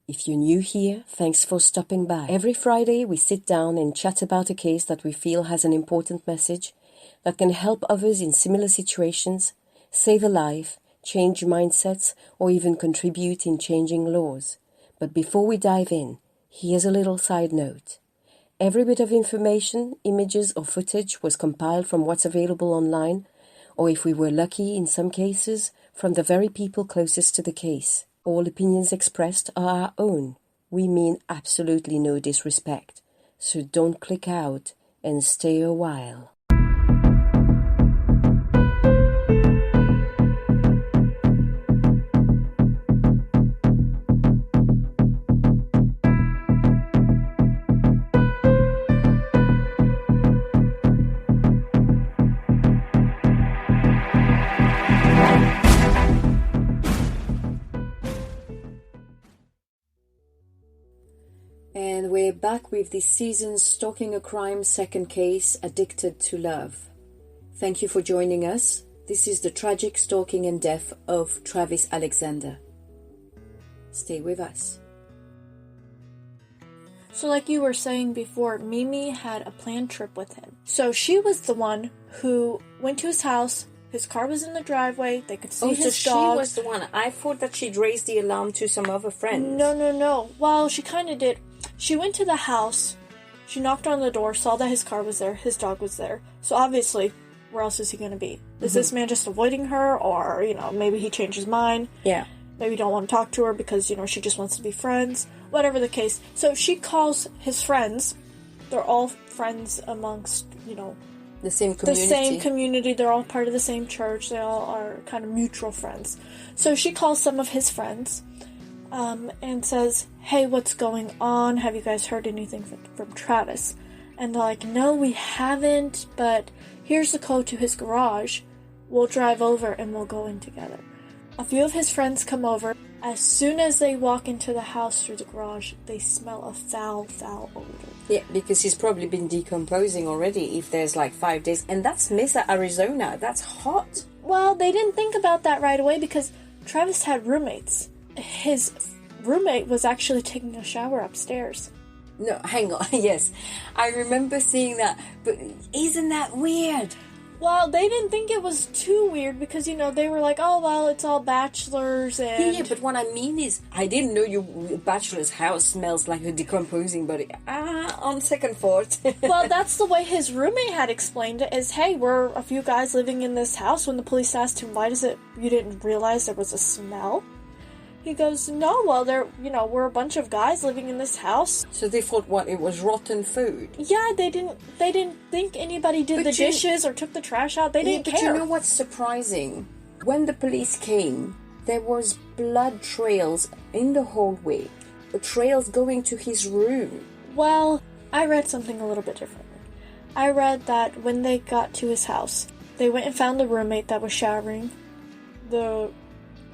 If you're new here, thanks for stopping by. Every Friday, we sit down and chat about a case that we feel has an important message that can help others in similar situations, save a life, change mindsets, or even contribute in changing laws. But before we dive in, here's a little side note. Every bit of information, images, or footage was compiled from what's available online, or if we were lucky in some cases, from the very people closest to the case. All opinions expressed are our own. We mean absolutely no disrespect. So don't click out and stay a while. And we're back with this season's Stalking a Crime second case, Addicted to Love. Thank you for joining us. This is the tragic stalking and death of Travis Alexander. Stay with us. So like you were saying before, Mimi had a planned trip with him. So she was the one who went to his house. His car was in the driveway. They could see his dog. She was the one. I thought that she'd raised the alarm to some other friends. No. Well, she kind of did. She went to the house. She knocked on the door, saw that his car was there. His dog was there. So obviously, where else is he going to be? Is this man just avoiding her? Or, maybe he changed his mind. Yeah. Maybe don't want to talk to her because, she just wants to be friends. Whatever the case. So she calls his friends. They're all friends amongst, the same community. The same community. They're all part of the same church. They all are kind of mutual friends. So she calls some of his friends and says, hey, what's going on? Have you guys heard anything from Travis? And they're like, no, we haven't, but here's the code to his garage. We'll drive over and we'll go in together. A few of his friends come over. As soon as they walk into the house through the garage, they smell a foul odor. Yeah, because he's probably been decomposing already if there's 5 days. And that's Mesa, Arizona. That's hot. Well, they didn't think about that right away because Travis had roommates. His roommate was actually taking a shower upstairs. No, hang on. Yes, I remember seeing that. But isn't that weird? Well, they didn't think it was too weird because, they were like, oh, well, it's all bachelors and... Yeah, but what I mean is, I didn't know your bachelor's house smells like a decomposing body. On second thought. Well, that's the way his roommate had explained it, is, hey, we're a few guys living in this house. When the police asked him, why is it you didn't realize there was a smell? He goes, no, well, we're a bunch of guys living in this house. So they thought, what, it was rotten food? Yeah, they didn't think anybody did the dishes or took the trash out. They didn't care. But you know what's surprising? When the police came, there was blood trails in the hallway. Trails going to his room. Well, I read something a little bit differently. I read that when they got to his house, they went and found the roommate that was showering. The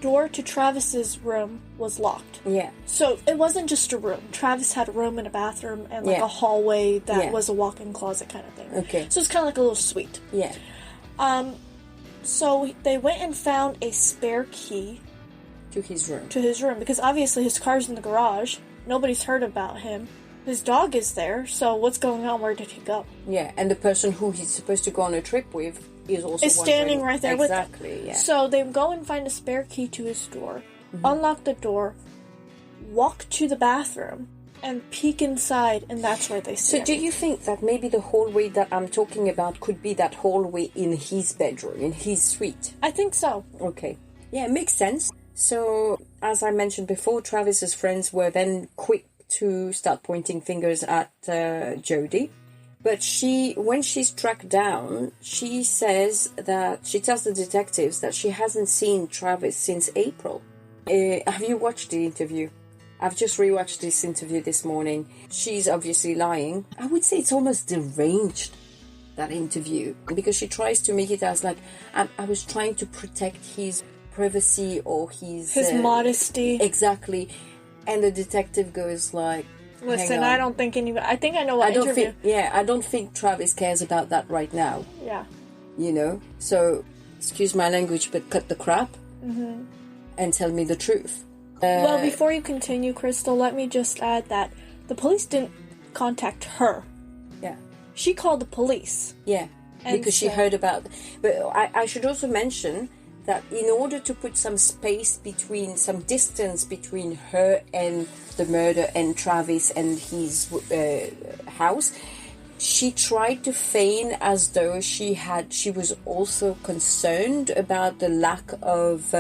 door to Travis's room was locked. Yeah. So it wasn't just a room. Travis had a room and a bathroom and a hallway that was a walk-in closet kind of thing. Okay. So it's kind of like a little suite. Yeah. So they went and found a spare key to his room. Because obviously his car's in the garage. Nobody's heard about him. His dog is there. So what's going on? Where did he go? Yeah, and the person who he's supposed to go on a trip with is standing right there with him. Exactly, yeah. So they go and find a spare key to his door, unlock the door, walk to the bathroom, and peek inside, and that's where they see So do you think that maybe the hallway that I'm talking about could be that hallway in his bedroom, in his suite? I think so. Okay. Yeah, it makes sense. So, as I mentioned before, Travis's friends were then quick to start pointing fingers at Jodi. But when she's tracked down, she tells the detectives that she hasn't seen Travis since April. Have you watched the interview? I've just rewatched this interview this morning. She's obviously lying. I would say it's almost deranged, that interview, because she tries to make it as I was trying to protect his privacy or his modesty. Exactly. And the detective goes listen, I don't think anybody... I think I know what interview... I don't think Travis cares about that right now. Yeah. So, excuse my language, but cut the crap and tell me the truth. Well, before you continue, Crystal, let me just add that the police didn't contact her. Yeah. She called the police. Yeah, because she heard about... But I should also mention that in order to put some space between, some distance between her and the murder and Travis and his house, she tried to feign as though she was also concerned about the lack of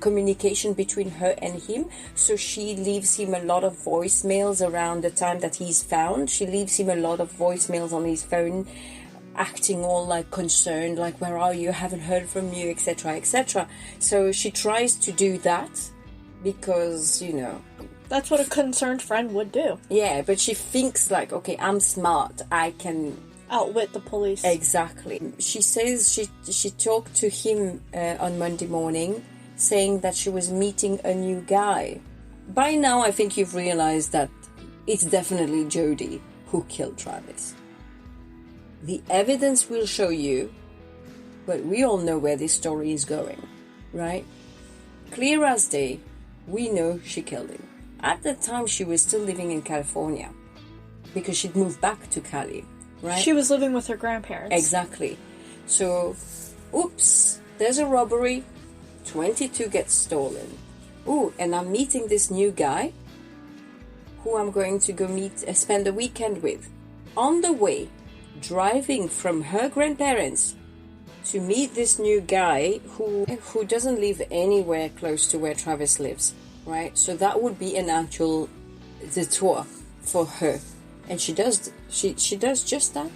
communication between her and him. So she leaves him a lot of voicemails around the time that he's found. She leaves him a lot of voicemails on his phone, acting all like concerned, like, where are you, haven't heard from you, etc., etc. So she tries to do that because, you know, that's what a concerned friend would do. Yeah, but she thinks like, okay, I'm smart, I can outwit the police. Exactly. She says she talked to him on Monday morning, saying that she was meeting a new guy. By now I think you've realized that it's definitely Jodi who killed Travis. The evidence will show you, but we all know where this story is going, right? Clear as day, we know she killed him. At the time, she was still living in California because she'd moved back to Cali, right? She was living with her grandparents. Exactly. So, oops, there's a robbery, 22 gets stolen. Ooh, and I'm meeting this new guy who I'm going to go spend the weekend with. On the way, driving from her grandparents to meet this new guy who doesn't live anywhere close to where Travis lives, right? So that would be an actual detour for her, and she does just that.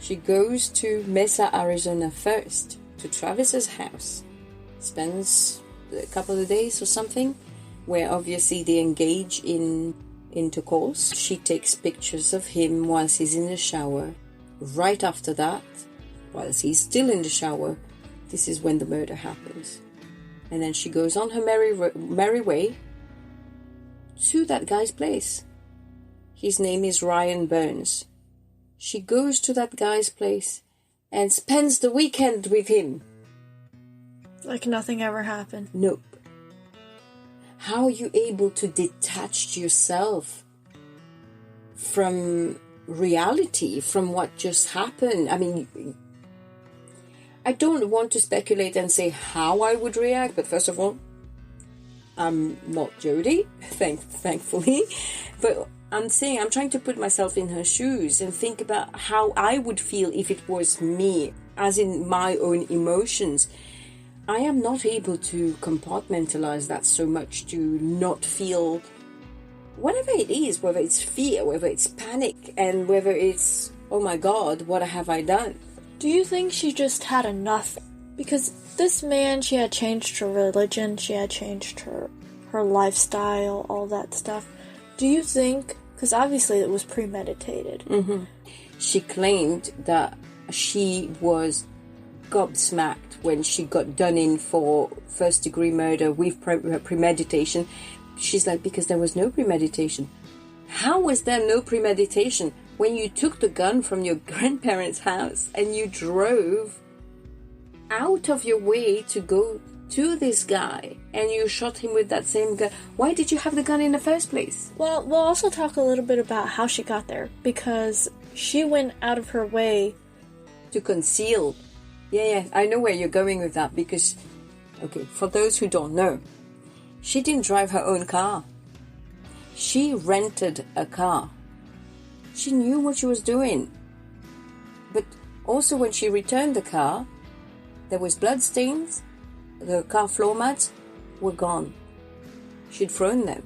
She goes to Mesa, Arizona first, to Travis's house, spends a couple of days or something, where obviously they engage in intercourse. She takes pictures of him whilst he's in the shower. Right after that, whilst he's still in the shower, this is when the murder happens. And then she goes on her merry way to that guy's place. His name is Ryan Burns. She goes to that guy's place and spends the weekend with him. Like nothing ever happened. Nope. How are you able to detach yourself from reality, from what just happened? I mean, I don't want to speculate and say how I would react, but first of all, I'm not Jodi, thankfully, but I'm trying to put myself in her shoes and think about how I would feel if it was me, as in my own emotions. I am not able to compartmentalize that so much to not feel whatever it is, whether it's fear, whether it's panic, and whether it's, oh my God, what have I done? Do you think she just had enough? Because this man, she had changed her religion, she had changed her lifestyle, all that stuff. Do you think, because obviously it was premeditated. Mm-hmm. She claimed that she was gobsmacked when she got done in for first-degree murder with premeditation. She's like, because there was no premeditation. How was there no premeditation when you took the gun from your grandparents' house and you drove out of your way to go to this guy and you shot him with that same gun? Why did you have the gun in the first place? Well, we'll also talk a little bit about how she got there, because she went out of her way to conceal. Yeah, I know where you're going with that, because, okay, for those who don't know, she didn't drive her own car. She rented a car. She knew what she was doing. But also when she returned the car, there was blood stains. The car floor mats were gone. She'd thrown them.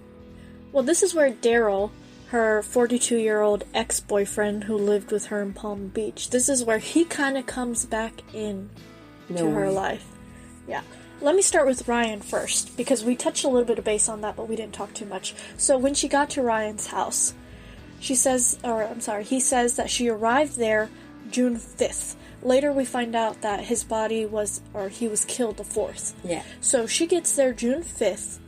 Well, this is where Daryl, her 42-year-old ex-boyfriend who lived with her in Palm Beach, this is where he kind of comes back in to her life. Yeah. Let me start with Ryan first, because we touched a little bit of base on that, but we didn't talk too much. So when she got to Ryan's house, he says that she arrived there June 5th. Later we find out that he was killed the 4th. Yeah. So she gets there June 5th.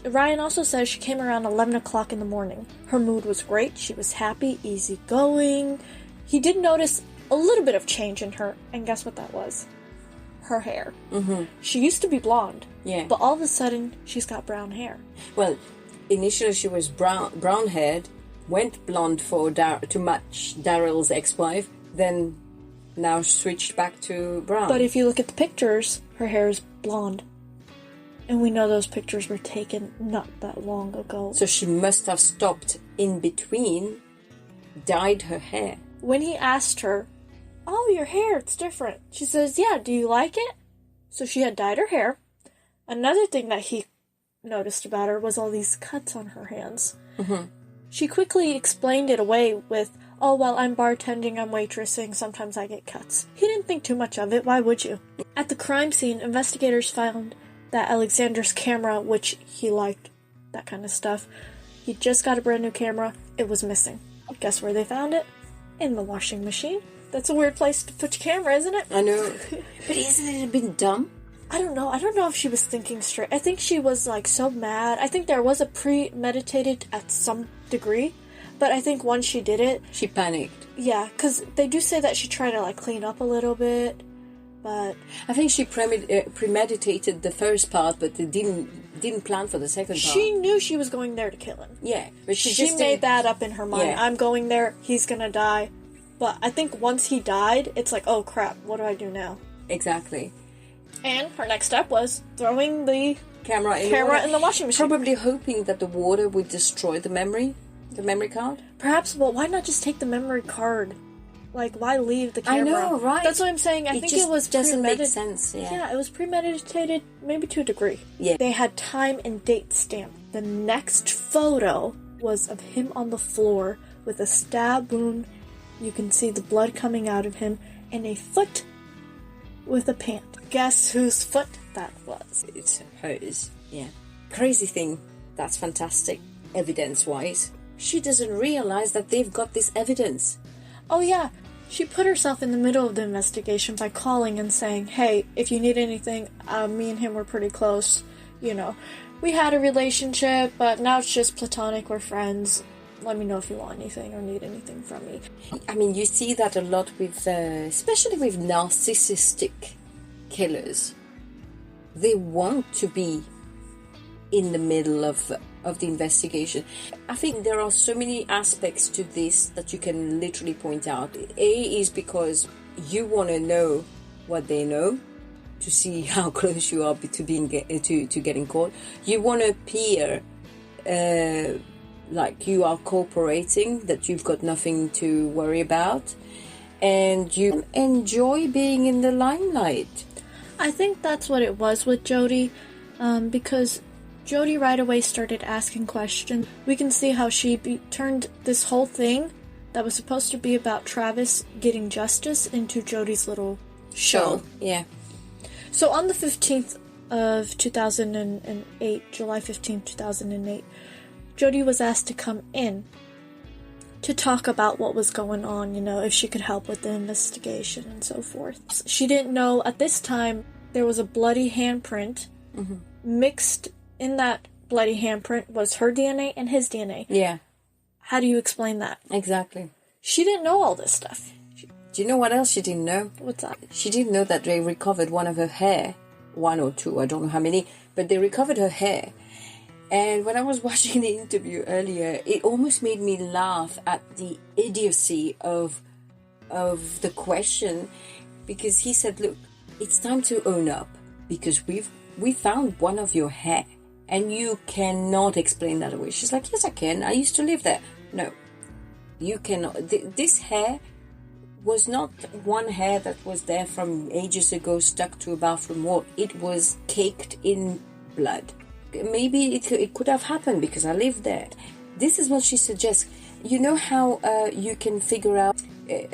Ryan also says she came around 11 o'clock in the morning. Her mood was great. She was happy, easygoing. He did notice a little bit of change in her, and guess what that was? her hair. Mm-hmm. She used to be blonde. Yeah. But all of a sudden, she's got brown hair. Well, initially she was brown-haired, went blonde to match Daryl's ex-wife, then now switched back to brown. But if you look at the pictures, her hair is blonde. And we know those pictures were taken not that long ago. So she must have stopped in between, dyed her hair. When he asked her, "Oh, your hair, it's different," she says, "Yeah, do you like it?" So she had dyed her hair. Another thing that he noticed about her was all these cuts on her hands. Mm-hmm. She quickly explained it away with, "Oh, well, I'm bartending, I'm waitressing, sometimes I get cuts." He didn't think too much of it, why would you? At the crime scene, investigators found that Alexander's camera, which he liked, that kind of stuff, he just got a brand new camera, it was missing. Guess where they found it? In the washing machine. That's a weird place to put your camera, isn't it? I know. But isn't it a bit dumb? I don't know if she was thinking straight. I think she was, like, so mad. I think there was a premeditated at some degree, but I think once she did it... She panicked. Yeah, because they do say that she tried to, like, clean up a little bit, but... I think she premeditated the first part, but they didn't plan for the second part. She knew she was going there to kill him. Yeah, but she just made that up in her mind. Yeah. I'm going there, he's gonna die. But I think once he died, it's like, oh crap, what do I do now? Exactly. And her next step was throwing the camera in the washing machine. Probably hoping that the water would destroy the memory card. Perhaps, but why not just take the memory card? Like, why leave the camera? I know, right? That's what I'm saying. I think it was doesn't make sense. Yeah, it was premeditated, maybe to a degree. Yeah. They had time and date stamped. The next photo was of him on the floor with a stab wound. You can see the blood coming out of him, and a foot with a pant. Guess whose foot that was? It's hers. Yeah. Crazy thing. That's fantastic. Evidence-wise, she doesn't realize that they've got this evidence. Oh yeah. She put herself in the middle of the investigation by calling and saying, "Hey, if you need anything, me and him were pretty close. You know, we had a relationship, but now it's just platonic. We're friends. Let me know if you want anything or need anything from me." I mean, you see that a lot with, especially with narcissistic killers. They want to be in the middle of the investigation. I think there are so many aspects to this that you can literally point out. A is because you want to know what they know to see how close you are to getting caught. You want to appear like you are cooperating, that you've got nothing to worry about, and you enjoy being in the limelight. I think that's what it was with Jodi, because Jodi right away started asking questions. We can see how she turned this whole thing that was supposed to be about Travis getting justice into Jodi's little show. Yeah. So on the 15th of 2008, July 15th, 2008, Jodi was asked to come in to talk about what was going on, if she could help with the investigation and so forth. She didn't know at this time there was a bloody handprint. Mm-hmm. Mixed in that bloody handprint was her DNA and his DNA. Yeah. How do you explain that? Exactly. She didn't know all this stuff. Do you know what else she didn't know? What's that? She didn't know that they recovered one of her hair. One or two, I don't know how many, but they recovered her hair. And when I was watching the interview earlier, it almost made me laugh at the idiocy of the question, because he said, "Look, it's time to own up, because we found one of your hair, and you cannot explain that away." She's like, "Yes, I can. I used to live there." No, you cannot. This hair was not one hair that was there from ages ago stuck to a bathroom wall. It was caked in blood. Maybe it could have happened because I lived there. This is what she suggests. You know how you can figure out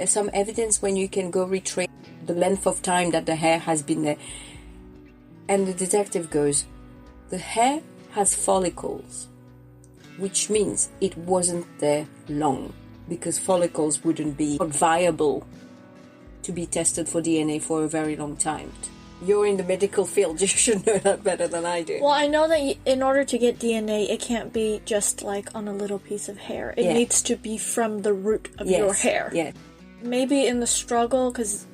some evidence when you can go retrace the length of time that the hair has been there. And the detective goes, "The hair has follicles, which means it wasn't there long, because follicles wouldn't be viable to be tested for DNA for a very long time." You're in the medical field. You should know that better than I do. Well, I know that in order to get DNA, it can't be just like on a little piece of hair. It needs to be from the root of your hair. Yeah. Maybe in the struggle, because,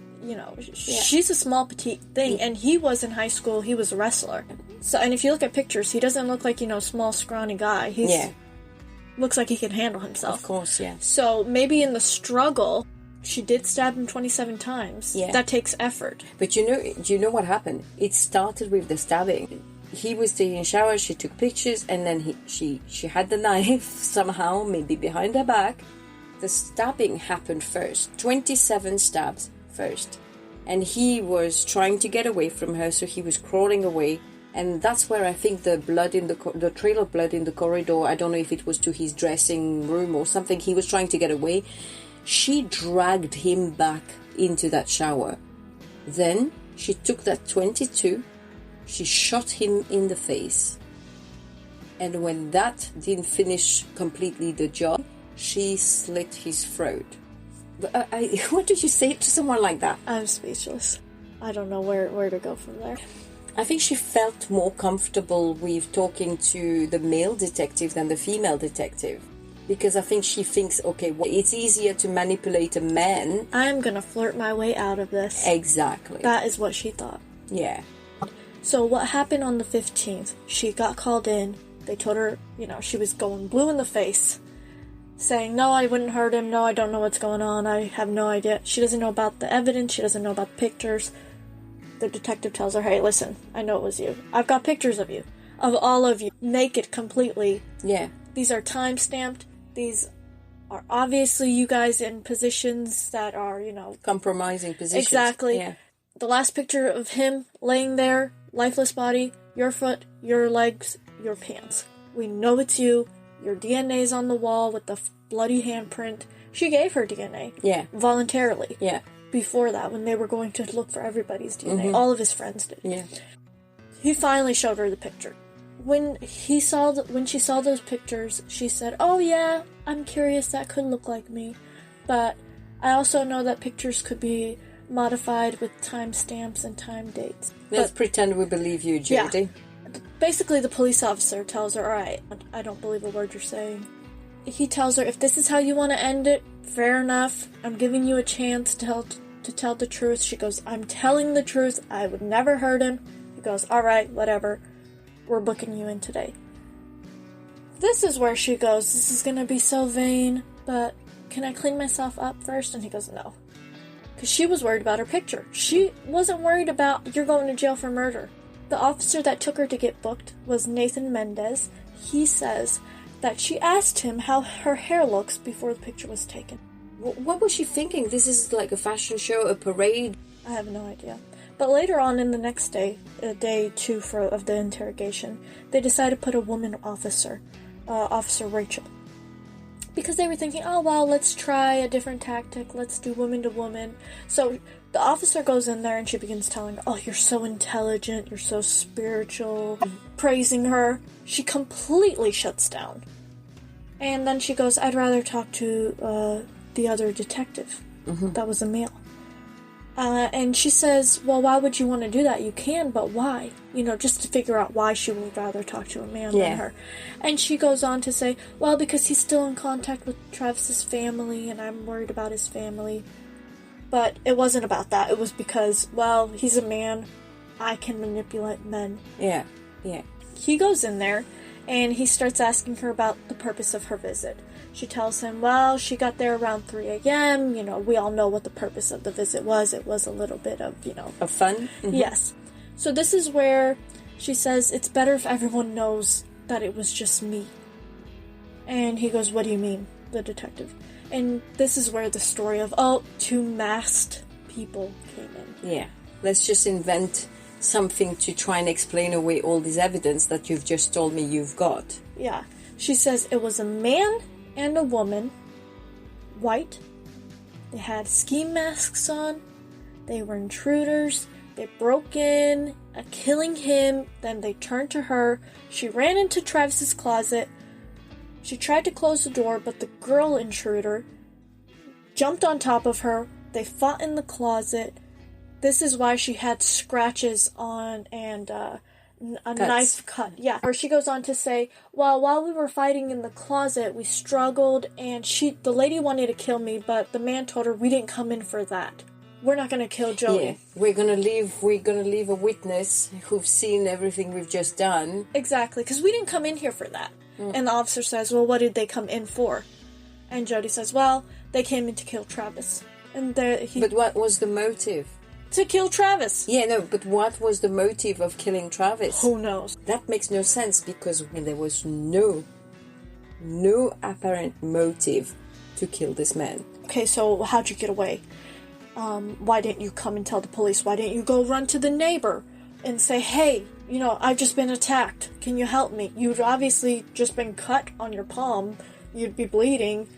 she's a small petite thing, and he was in high school, he was a wrestler. So, and if you look at pictures, he doesn't look like, small, scrawny guy. Looks like he can handle himself. Of course, yeah. So maybe in the struggle, she did stab him 27 times. Yeah. That takes effort. But do you know what happened? It started with the stabbing. He was taking a shower, she took pictures, and then she had the knife somehow, maybe behind her back. The stabbing happened first. 27 stabs first. And he was trying to get away from her, so he was crawling away. And that's where I think the blood in the trail of blood in the corridor, I don't know if it was to his dressing room or something, he was trying to get away. She dragged him back into that shower. Then she took that 22, she shot him in the face. And when that didn't finish completely the job, she slit his throat. What did you say to someone like that? I'm speechless. I don't know where to go from there. I think she felt more comfortable with talking to the male detective than the female detective. Because I think she thinks, okay, well, it's easier to manipulate a man. I'm gonna flirt my way out of this. Exactly. That is what she thought. Yeah. So what happened on the 15th? She got called in. They told her, she was going blue in the face. Saying, no, I wouldn't hurt him. No, I don't know what's going on. I have no idea. She doesn't know about the evidence. She doesn't know about the pictures. The detective tells her, hey, listen, I know it was you. I've got pictures of you. Of all of you. Naked completely. Yeah. These are time-stamped. These are obviously you guys in positions that are, compromising positions. Exactly. Yeah. The last picture of him laying there, lifeless body, your foot, your legs, your pants. We know it's you. Your DNA's on the wall with the bloody handprint. She gave her DNA. Yeah. Voluntarily. Yeah. Before that, when they were going to look for everybody's DNA. All of his friends did. Yeah. He finally showed her the picture. When she saw those pictures, she said, oh yeah, I'm curious, that could look like me. But I also know that pictures could be modified with timestamps and time dates. Let's pretend we believe you, Jodi. Yeah. Basically, the police officer tells her, alright, I don't believe a word you're saying. He tells her, if this is how you want to end it, fair enough. I'm giving you a chance to tell the truth. She goes, I'm telling the truth. I would never hurt him. He goes, alright, whatever. We're booking you in today. This is where she goes, this is going to be so vain, but can I clean myself up first? And he goes, no. Because she was worried about her picture. She wasn't worried about, you're going to jail for murder. The officer that took her to get booked was Nathan Mendez. He says that she asked him how her hair looks before the picture was taken. What was she thinking? This is like a fashion show, a parade? I have no idea. But later on in the next day, day 2 of the interrogation, they decided to put a woman officer, Officer Rachel. Because they were thinking, oh, well, let's try a different tactic. Let's do woman to woman. So the officer goes in there and she begins telling her, oh, you're so intelligent, you're so spiritual, praising her. She completely shuts down. And then she goes, I'd rather talk to the other detective. That was a male. And she says, well, why would you want to do that? You can, but why? Just to figure out why she would rather talk to a man than her. And she goes on to say, well, because he's still in contact with Travis's family, and I'm worried about his family. But it wasn't about that. It was because, well, he's a man. I can manipulate men. Yeah, yeah. He goes in there, and he starts asking her about the purpose of her visit. She tells him, well, she got there around 3 a.m., we all know what the purpose of the visit was. It was a little bit of, Of fun? Mm-hmm. Yes. So this is where she says, it's better if everyone knows that it was just me. And he goes, what do you mean, the detective? And this is where the story of, 2 masked people came in. Yeah. Let's just invent something to try and explain away all this evidence that you've just told me you've got. Yeah. She says it was a man and a woman, white. They had ski masks on. They were intruders. They broke in, killing him. Then they turned to her. She ran into Travis's closet. She tried to close the door, but the girl intruder jumped on top of her. They fought in the closet. This is why she had scratches on and a Cuts. knife cut. Yeah. Or she goes on to say, well, while we were fighting in the closet, we struggled, and the lady wanted to kill me, but the man told her we didn't come in for that. we're not going to kill Jodi. Yeah, we're gonna leave a witness who've seen everything we've just done. Exactly, because we didn't come in here for that. And the officer says, well, what did they come in for? And Jodi says, well, they came in to kill Travis. And But what was the motive? To kill Travis. Yeah, no, but what was the motive of killing Travis? Who knows? That makes no sense, because there was no apparent motive to kill this man. Okay, so how'd you get away? Why didn't you come and tell the police? Why didn't you go run to the neighbor and say, hey, I've just been attacked. Can you help me? You'd obviously just been cut on your palm. You'd be bleeding.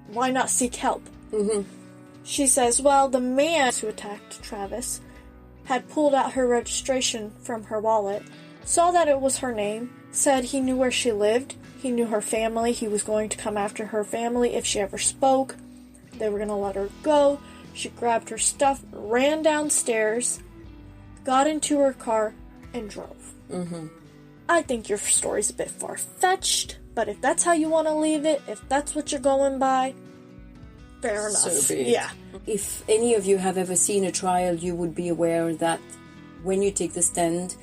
Why not seek help? Mm-hmm. She says, well, the man who attacked Travis had pulled out her registration from her wallet, saw that it was her name, said he knew where she lived, he knew her family, he was going to come after her family if she ever spoke. They were going to let her go. She grabbed her stuff, ran downstairs, got into her car, and drove. Mm-hmm. I think your story's a bit far-fetched, but if that's how you want to leave it, if that's what you're going by, fair enough. So be it. Yeah. If any of you have ever seen a trial, you would be aware that when you take the stand,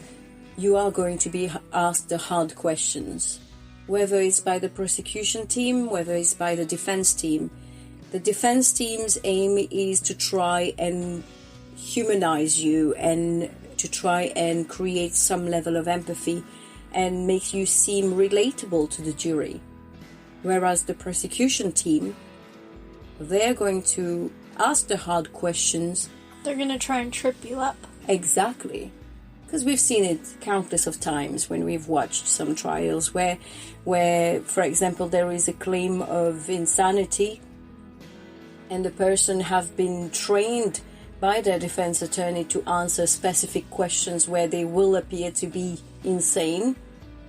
you are going to be asked the hard questions. Whether it's by the prosecution team, whether it's by the defense team. The defense team's aim is to try and humanize you and to try and create some level of empathy and make you seem relatable to the jury. Whereas the prosecution team, they're going to ask the hard questions. They're going to try and trip you up. Exactly. Because we've seen it countless of times when we've watched some trials where, for example, there is a claim of insanity and the person have been trained by their defense attorney to answer specific questions where they will appear to be insane.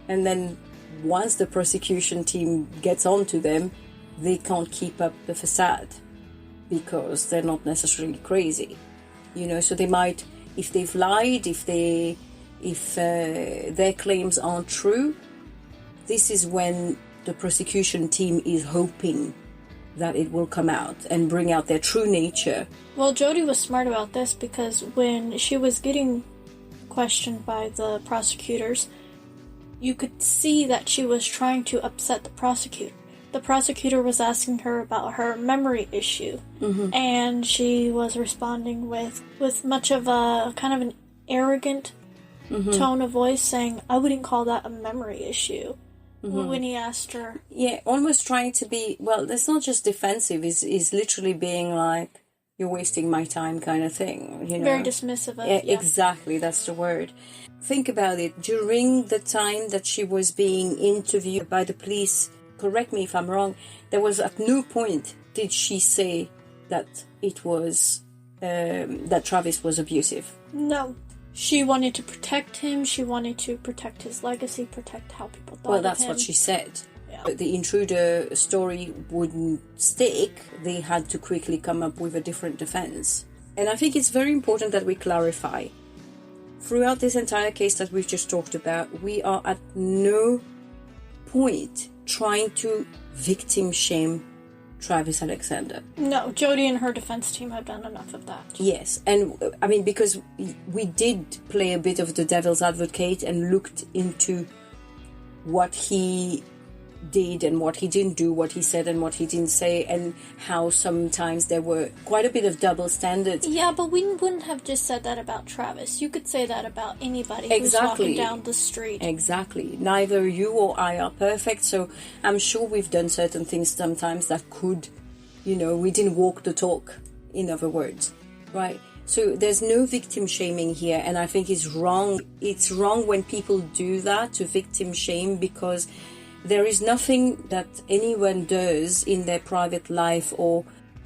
And then once the prosecution team gets onto them, they can't keep up the facade because they're not necessarily crazy. So they might, if they've lied, if their claims aren't true, this is when the prosecution team is hoping that it will come out and bring out their true nature. Well, Jodi was smart about this because when she was getting questioned by the prosecutors, you could see that she was trying to upset the prosecutor. The prosecutor was asking her about her memory issue, and she was responding with much of a kind of an arrogant tone of voice, saying, I wouldn't call that a memory issue. When he asked her. Yeah, almost trying to be, well, that's not just defensive, is literally being like, you're wasting my time kind of thing, Very dismissive of, yeah. Exactly, that's the word. Think about it. During the time that she was being interviewed by the police, correct me if I'm wrong, there was at no point did she say that it was, that Travis was abusive. No. She wanted to protect him. She wanted to protect his legacy, protect how people thought of him. Well, that's what she said. Yeah. But the intruder story wouldn't stick. They had to quickly come up with a different defense. And I think it's very important that we clarify. Throughout this entire case that we've just talked about, we are at no point trying to victim shame Travis Alexander. No, Jodi and her defense team have done enough of that. Yes, and I mean, because we did play a bit of the devil's advocate and looked into what he did and what he didn't do, what he said and what he didn't say, and how sometimes there were quite a bit of double standards. Yeah, but we wouldn't have just said that about Travis. You could say that about anybody who's walking down the street. Exactly. Neither you or I are perfect, so I'm sure we've done certain things sometimes that could, we didn't walk the talk, in other words, right? So there's no victim shaming here, and I think it's wrong. It's wrong when people do that, to victim shame, because there is nothing that anyone does in their private life or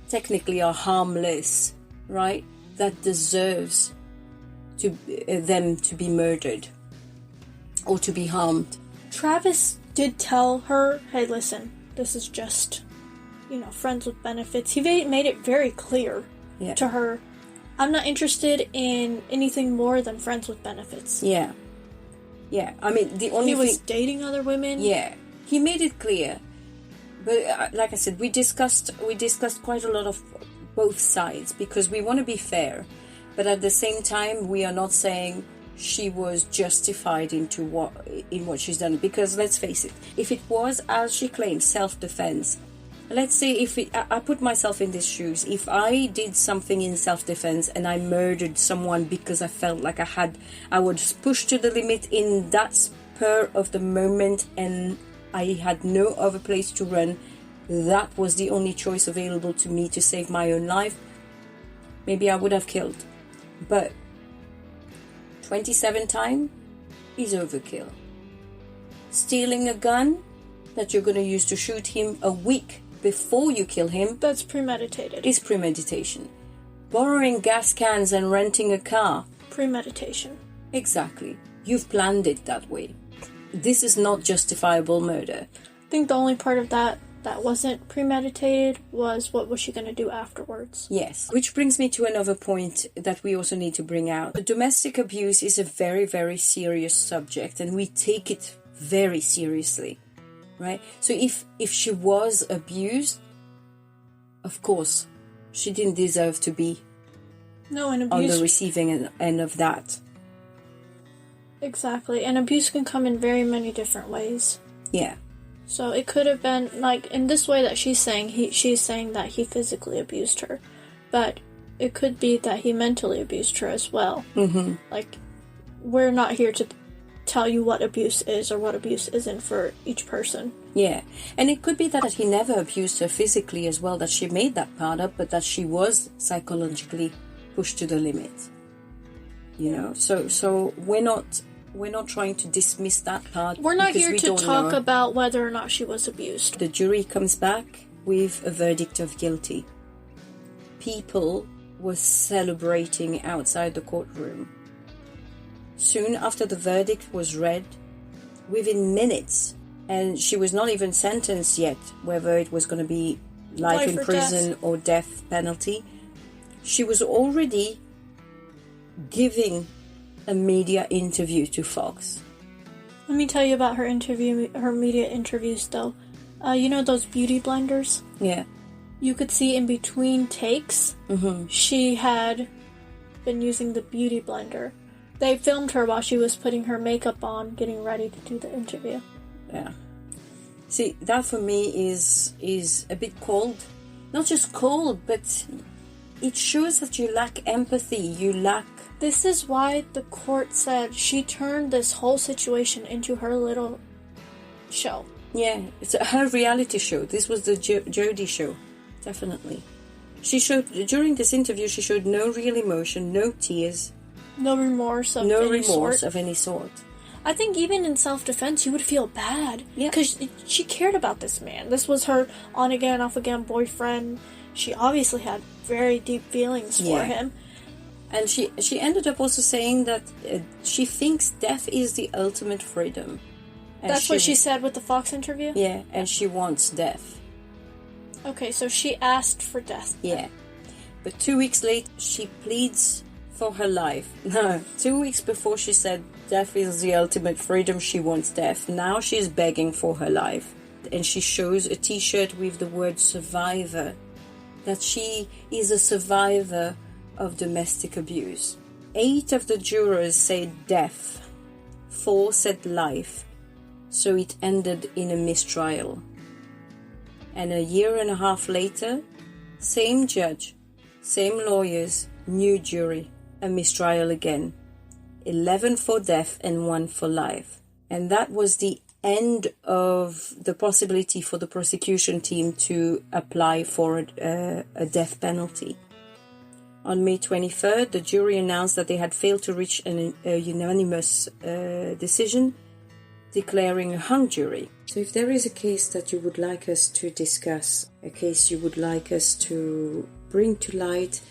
technically are harmless, right, that deserves them to be murdered or to be harmed. Travis did tell her, hey, listen, this is just, friends with benefits. He made it very clear to her, I'm not interested in anything more than friends with benefits. Yeah. Yeah, I mean, the only He was dating other women. Yeah. He made it clear, but like I said, we discussed quite a lot of both sides, because we want to be fair, but at the same time we are not saying she was justified in what she's done, because let's face it, if it was, as she claims, self-defense, let's say I put myself in these shoes, if I did something in self-defense and I murdered someone because I felt like I was pushed to the limit in that spur of the moment and I had no other place to run, that was the only choice available to me to save my own life, maybe I would have killed. But 27 times is overkill. Stealing a gun that you're going to use to shoot him a week before you kill him, that's premeditated. Is premeditation. Borrowing gas cans and renting a car, premeditation. Exactly. You've planned it that way. This is not justifiable murder. I think the only part of that wasn't premeditated was what was she going to do afterwards. Yes, which brings me to another point that we also need to bring out. Domestic abuse is a very, very serious subject, and we take it very seriously, right? So if she was abused, of course, she didn't deserve to be on the receiving end of that. Exactly, and abuse can come in very many different ways. Yeah. So it could have been, like, in this way that she's saying, she's saying that he physically abused her. But it could be that he mentally abused her as well. Mm-hmm. Like, we're not here to tell you what abuse is or what abuse isn't for each person. Yeah, and it could be that he never abused her physically as well, that she made that part up, but that she was psychologically pushed to the limit. You know, so we're not trying to dismiss that part. We're not here to talk about whether or not she was abused. The jury comes back with a verdict of guilty. People were celebrating outside the courtroom. Soon after the verdict was read, within minutes, and she was not even sentenced yet, whether it was going to be life in prison or death penalty, she was already giving a media interview to Fox. Let me tell you about her media interviews, though. You know those beauty blenders? Yeah. You could see in between takes, she had been using the beauty blender. They filmed her while she was putting her makeup on, getting ready to do the interview. Yeah. See, that for me is a bit cold. Not just cold, but it shows that you lack empathy. This is why the court said she turned this whole situation into her little show. Yeah, it's her reality show. This was the Jodi show, definitely. During this interview, she showed no real emotion, no tears. No remorse of any sort. I think even in self-defense, you would feel bad. Yeah. Because she cared about this man. This was her on-again, off-again boyfriend. She obviously had very deep feelings for him. And she ended up also saying that she thinks death is the ultimate freedom. And that's what she said with the Fox interview? Yeah, and she wants death. Okay, so she asked for death. Yeah. But 2 weeks later, she pleads for her life. No, 2 weeks before she said death is the ultimate freedom, she wants death. Now she's begging for her life. And she shows a t-shirt with the word survivor. That she is a survivor of domestic abuse. 8 of the jurors said death. 4 said life. So it ended in a mistrial. And a year and a half later, same judge, same lawyers, new jury, a mistrial again. 11 for death and 1 for life. And that was the end of the possibility for the prosecution team to apply for a death penalty. On May 23rd, the jury announced that they had failed to reach a unanimous decision, declaring a hung jury. So if there is a case that you would like us to discuss, a case you would like us to bring to light,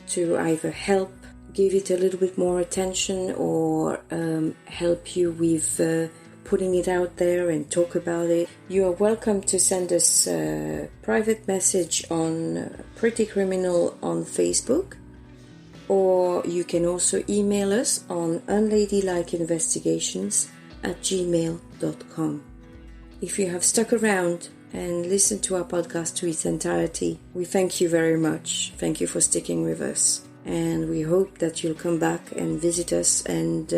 to either help give it a little bit more attention or help you with putting it out there and talk about it, you are welcome to send us a private message on Pretty Criminal on Facebook, or you can also email us on unladylikeinvestigations@gmail.com. If you have stuck around and listen to our podcast to its entirety. We thank you very much. Thank you for sticking with us. And we hope that you'll come back and visit us and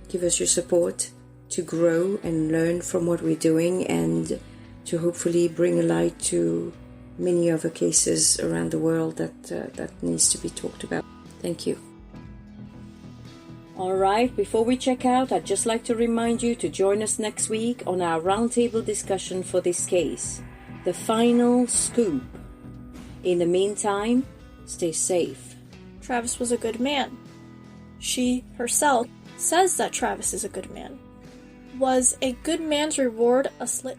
give us your support to grow and learn from what we're doing and to hopefully bring a light to many other cases around the world that needs to be talked about. Thank you. Alright, before we check out, I'd just like to remind you to join us next week on our roundtable discussion for this case, the final scoop. In the meantime, stay safe. Travis was a good man. She herself says that Travis is a good man. Was a good man's reward a slit